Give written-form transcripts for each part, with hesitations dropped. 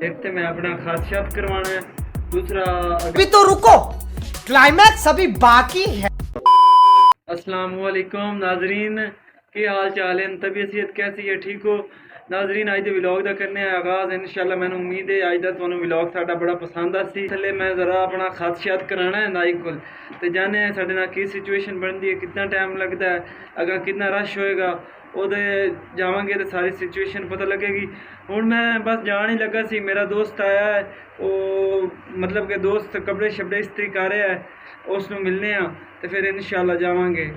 एक तो मैं अपना खासियत करवाना है, दूसरा अभी तो रुको, क्लाइमैक्स अभी बाकी है। अस्सलाम वालेकुम नाजरीन, की हाल चाल है? तबीयत कैसी है? ठीक हो नाजरीन? अज दे व्लॉग का करने आगाज इंशाल्लाह। मैंने उम्मीद है अज का तुहानू व्लॉग साडा बड़ा पसंद आसी। थले मैं जरा अपना खासियत कराना है नाई को, तो जाने साडे नाल की सिचुएशन बनती है, कितना टाइम लगता है, अगर कितना रश होएगा ਉਹਦੇ ਜਾਵਾਂਗੇ तो सारी सिचुएशन पता लगेगी। ਹੁਣ मैं बस जान ही लगा सी, मेरा दोस्त आया है, वो मतलब कि दोस्त कपड़े शपड़े इस्त्री कर रहा है, उसनों मिलने तो फिर इंशाल्लाह जावांगे।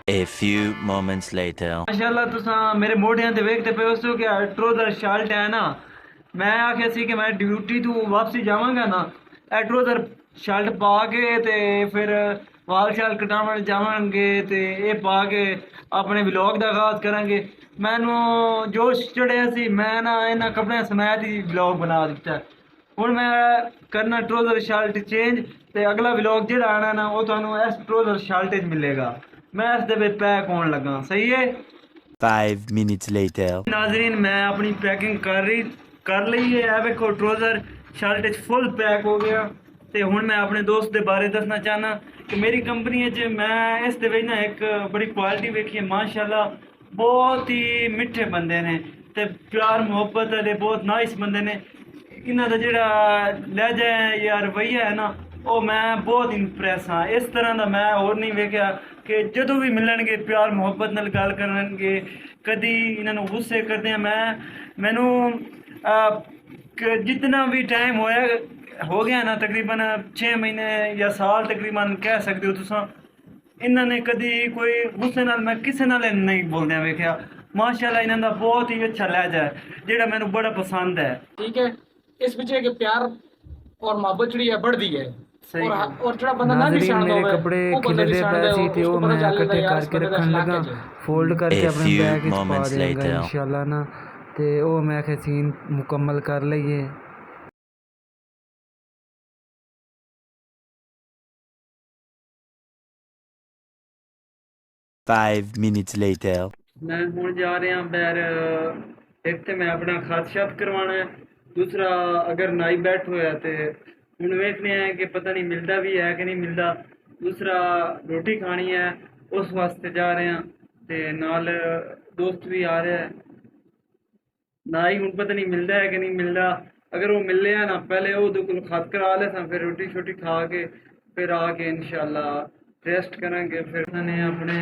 A few moments later. माशाल्लाह तुसा मेरे मोढ़ियां ते वेखते पे हो कि ट्रोजर शर्ट है ना, मैं आख्या सी कि मैं ड्यूटी तो वापसी जावांगा ना, ट्रोजर शर्ट पा के ते फिर वाल शाल कटावन जावांगे ते ये पा के अपने व्लॉग का आगाज करांगे। मैनू जोश चढ़िया सी, मैं ना इन्हां कपड़े समेत ही व्लॉग बना दिता। हुण मैं करना ट्रोजर शर्ट चेंज, ते अगला व्लॉग जिहड़ा आना ना वो तुहानू इस ट्रोजर शर्ट च मिलेगा। मैं इस दे विच पैक होण लगा, सही है? 5 minutes later. नाजरीन मैं अपनी पैकिंग कर ली है, वेखो ट्रोजर शर्ट फुल पैक हो गया। तो हुण मैं अपने दोस्त के बारे दसना चाहना कि मेरी कंपनी मैं इस दे ना एक बड़ी क्वालिटी वेखी है माशाल्लाह, बहुत ही मिठे बंदे ने ते प्यार मुहब्बत दे बहुत नाइस बंदे ने। इन्हां दा जिहड़ा लहजा है या रवैया है ना, वो मैं बहुत इंप्रेस हाँ। इस तरह का मैं और नहीं वेख्या कि जदों भी मिलणगे प्यार मुहब्बत नाल गल करनगे, कदी इन्हां नूं गुस्से करदे मैनू जितना भी टाइम हो गया ना, तकरीबन 6 महीने या साल तकरीबन कह सकते हो तुसा, इन्होंने कदी कोई गुस्से नाल मैं किसी नाल नहीं बोलदे वेख्या। माशाल्लाह इन्हां दा बहुत ही अच्छा लहजा है, जेड़ा मैनू बड़ा पसंद है। ठीक है, इस पीछे के प्यार और मोहब्बत जी है बढ़ती है। सही और थोड़ा बंदा ना भी शान मेरे कपड़े खिले दे पए सी ते वो मैं इकट्ठे करके रखन लगा, फोल्ड करके A अपने few बैग च पा moments देंगा later. इंशाल्लाह ना। ते वो मैं आखे सीन मुकम्मल कर लईए। 5 minutes later. मैं हूँ जा रहा बैर, एक तो मैं अपना खासियत करवाना है, दूसरा अगर नाई बैठ होया तो हूँ वेखने हैं कि पता नहीं मिलता भी है कि नहीं मिलता, दूसरा रोटी खानी है उस वास्ते जा रहे हैं, तो नाल दोस्त भी आ रहा है। नाई हूँ पता नहीं मिलता है कि नहीं मिलता, अगर वो मिल लिया ना पहले वो को खत करा ले, फिर रोटी शोटी खा के फिर आके इंशाल्लाह रेस्ट करेंगे। फिर मैंने अपने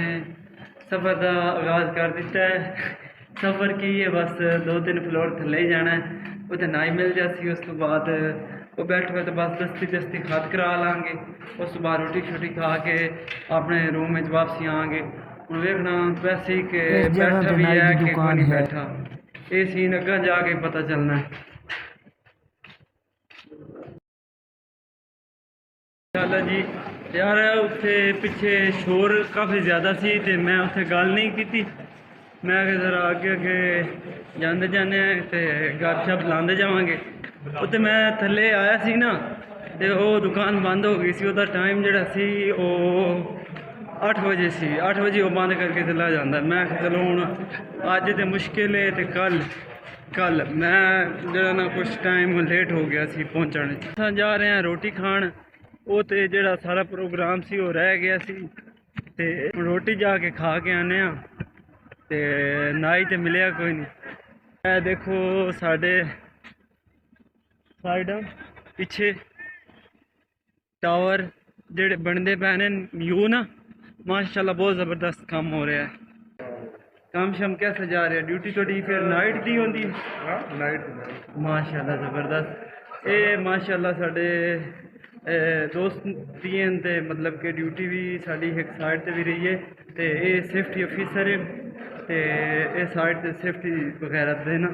सफ़र का आगाज़ कर दिता है। सफ़र की है बस 2-3 फ्लोर थले ही जाना है, उसे नाई मिल जाती, उस तो बाद वो बैठे हुए तो बस दस्ती खत करा लाँगे, उस तो बाद रोटी शोटी खा के अपने रूम में वापसी आएंगे। हूँ वेखना पैसे के इस जगह बैठा पे भी नाई है की कि कोई दुकान नहीं है। बैठा, ये सीन अगर जाके पता चलना है इंशाल्लाह जी। यार उत्थे पिछे शोर काफ़ी ज़्यादा सी ते मैं उत्थे गल नहीं की, मैं ज़रा अगे अगे जाते जाने ते गपशप लाते जावांगे। उत्थे मैं थले आया सी ना, ते वो दुकान बंद हो गई सी, उसका टाइम जिहड़ा सी वो 8 बजे सी, 8 बजे वो बंद करके चला जाता। मैं चलो हूँ अज तो मुश्किल है, तो कल मैं जरा ना कुछ टाइम लेट हो गया सी पहुँचने। असां जा रहे हैं रोटी खान, वो तो जड़ा सारा प्रोग्राम सी वो रह गया सी, ते रोटी जाके खा के आने ते नाई तो मिलिया कोई नहीं। मैं देखो साढ़े साइड पिछे टावर जेड़े बनते पे ने व्यू ना, माशाल्लाह बहुत ज़बरदस्त काम हो रहा है। काम शम कैसे जा रहा है? ड्यूटी थोड़ी फिर नाइट दी होंदी? नाइट माशाल्लाह ज़बरदस्त। ये माशाल्लाह साढ़े दोस्त दिए ते मतलब कि ड्यूटी भी साड़ी एक साइड ते भी रही है, तो ये सेफ्टी ऑफिसर है, तो ये साइड ते सेफ्टी वगैरह देना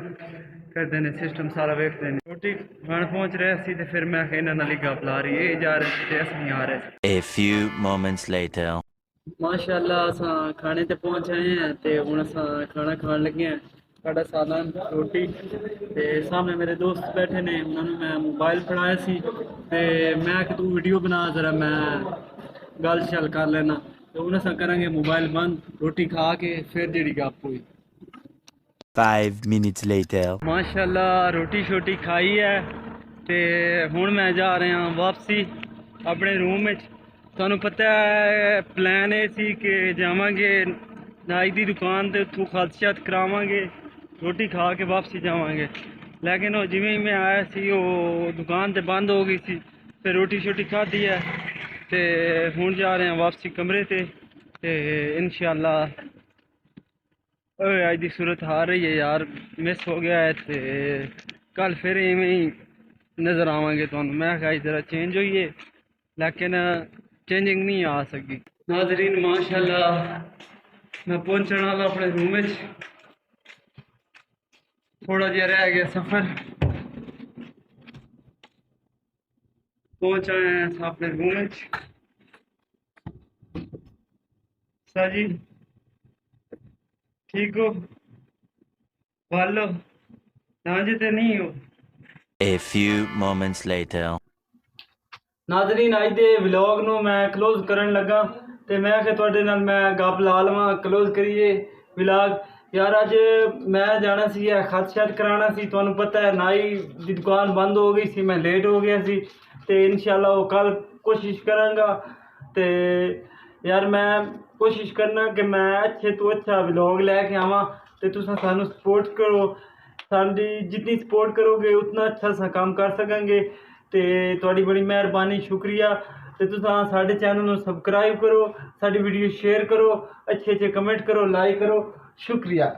करते हैं, सिस्टम सारा वेखते हैं। रोटी खान पहुँच रहे सी तो फिर मैं इन्होंने नाल गप ला रही है जा रहे थे, अस नहीं आ रहे। A few moments later. माशाल्लाह असां खाने ते पहुँच आए हैं, तो हूँ असां खाना खान लगे हैं, साढ़ा सालन रोटी। ते सामने मेरे दोस्त बैठे ने, उन्होंने मैं मोबाइल फड़ाया सी, ते मैं कि तू वीडियो बना जरा मैं गल शल कर लेना, तो हूँ असां करांगे मोबाइल बंद, रोटी खा के फिर जेड़ी गप हुई। 5 minutes later. ਮਾਸ਼ਾਅੱਲਾ ਰੋਟੀ ਛੋਟੀ ਖਾਈ ਹੈ ਤੇ ਹੁਣ ਮੈਂ ਜਾ ਰਿਹਾ ਵਾਪਸੀ ਆਪਣੇ ਰੂਮ ਵਿੱਚ। ਤੁਹਾਨੂੰ ਪਤਾ ਹੈ ਪਲਾਨ ਇਹ ਸੀ ਕਿ ਜਾਵਾਂਗੇ ਨਾਈ ਦੀ ਦੁਕਾਨ ਤੇ ਉੱਥੋਂ ਖਾਦਸ਼ਾਤ ਕਰਾਵਾਂਗੇ, ਰੋਟੀ ਖਾ ਕੇ ਵਾਪਸੀ ਜਾਵਾਂਗੇ। ਲੇਕਿਨ ਉਹ ਜਿਵੇਂ ਹੀ ਮੈਂ ਆਇਆ ਸੀ ਉਹ ਦੁਕਾਨ ਤੇ ਬੰਦ ਹੋ ਗਈ ਸੀ, ਫਿਰ ਰੋਟੀ ਛੋਟੀ ਖਾਧੀ ਹੈ ਤੇ ਹੁਣ ਜਾ ਰਹੇ ਹਾਂ ਵਾਪਸੀ ਕਮਰੇ ਤੇ ਇਨਸ਼ਾਅੱਲਾ। ਅੱਜ ਦੀ ਸੂਰਤ ਆ ਰਹੀ ਹੈ ਯਾਰ, ਮਿਸ ਹੋ ਗਿਆ ਹੈ ਤੇ ਕੱਲ ਫਿਰ ਇਵੇਂ ਹੀ ਨਜ਼ਰ ਆਵਾਂਗੇ ਤੁਹਾਨੂੰ। ਮੈਂ ਕਿਹਾ ਜਰਾ ਚੇਂਜ ਹੋਈਏ ਲੇਕਿन ਚੇਂजिंग नहीं आ सकी। नाजरीन माशाल्लाह मैं पहुंचने वाला अपने रूम में, थोड़ा जिहा रह गया सफ़र, पहुंच आए हैं अपने रूम में। साजी ठीक हो? वालो नाजे ते नहीं हो? A few moments later. Nazreen ਅੱਜ ਦੇ ਵਲੌਗ ਨੂੰ ਮੈਂ ਕਲੋਜ਼ ਕਰਨ ਲੱਗਾ ਤੇ ਮੈਂ ਕਿ ਤੁਹਾਡੇ ਨਾਲ ਮੈਂ ਗੱਪ ਲਾ ਲਵਾਂ, ਕਲੋਜ਼ ਕਰੀਏ ਵਲੌਗ। ਯਾਰ ਅੱਜ ਮੈਂ ਜਾਣਾ ਸੀ ਖਾਦਸ਼ਾਤ ਕਰਾਉਣਾ ਸੀ, ਤੁਹਾਨੂੰ ਪਤਾ ਹੈ ਨਾਈ ਦੀ ਦੁਕਾਨ ਬੰਦ ਹੋ ਗਈ ਸੀ, ਮੈਂ ਲੇਟ ਹੋ ਗਿਆ ਸੀ ਤੇ ਇਨਸ਼ਾਅੱਲਾ ਉਹ ਕੱਲ ਕੋਸ਼ਿਸ਼ ਕਰਾਂਗਾ। ਤੇ ਯਾਰ ਮੈਂ ਕੋਸ਼ਿਸ਼ ਕਰਨਾ ਕਿ ਮੈਂ ਅੱਛੇ ਤੋਂ ਅੱਛਾ ਵਲੌਗ ਲੈ ਕੇ ਆਵਾਂ ਤੇ ਤੁਸੀਂ ਸਾਨੂੰ ਸਪੋਰਟ ਕਰੋ। ਸਾਡੀ ਜਿੰਨੀ ਸਪੋਰਟ ਕਰੋਗੇ ਉਤਨਾ ਅੱਛਾ सा काम कर सकेंगे। ਤੇ ਤੁਹਾਡੀ ਬੜੀ ਮਿਹਰਬਾਨੀ, ਸ਼ੁਕਰੀਆ। ਤੇ ਤੁਸੀਂ ਸਾਡੇ ਚੈਨਲ ਨੂੰ ਸਬਸਕ੍ਰਾਈਬ ਕਰੋ, ਸਾਡੀ ਵੀਡੀਓ ਸ਼ੇਅਰ ਕਰੋ, ਅੱਛੇ ਕਮੈਂਟ ਕਰੋ, ਲਾਈਕ ਕਰੋ, ਸ਼ੁਕਰੀਆ।